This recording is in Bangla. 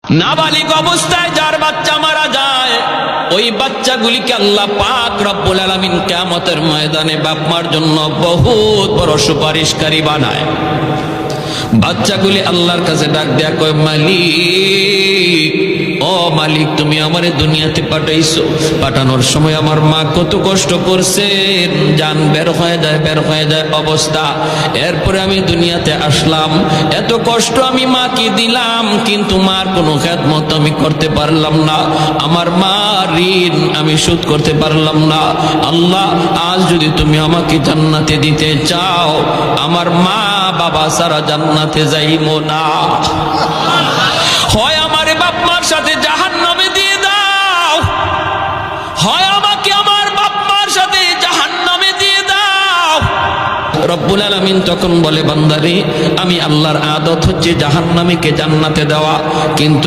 নাবালিগ অবস্থায় যার বাচ্চা মারা যায়, ওই বাচ্চাগুলিকে আল্লাহ পাক রব্বুল আলামিন কিয়ামতের ময়দানে বাপ মার জন্য বহুত বড় সুপারিশকারী বানায়। বাচ্চাগুলি আল্লাহর কাছে ডাক দেয়া কয়, মালিক, ও মালিক, তুমি আমারে দুনিয়াতে পাঠাইছো, পাঠানোর সময় আমার মা কত কষ্ট করছেন, জান বের হয়ে যায় অবস্থা। এরপরে আমি দুনিয়াতে আসলাম, এত কষ্ট আমি মাকে দিলাম, কিন্তু মার কোনো খেদমত আমি করতে পারলাম না, আমার মা ঋণ আমি শোধ করতে পারলাম না। আল্লাহ, আজ যদি তুমি আমাকে জান্নাতে দিতে চাও, আমার মা বাবা সারা জান্নাতে যাইবো না, হয় আমারে বাপ মার সাথে জাহান্নামে দিয়ে দাও, হয় আমাকে আমার বাপ মার সাথে জাহান্নামে দিয়ে দাও। রব্বুল আলামিন তখন বলে, বান্দারে, আমি আল্লাহর আদত হচ্ছে জাহান্নামীকে জান্নাতে দেওয়া, কিন্তু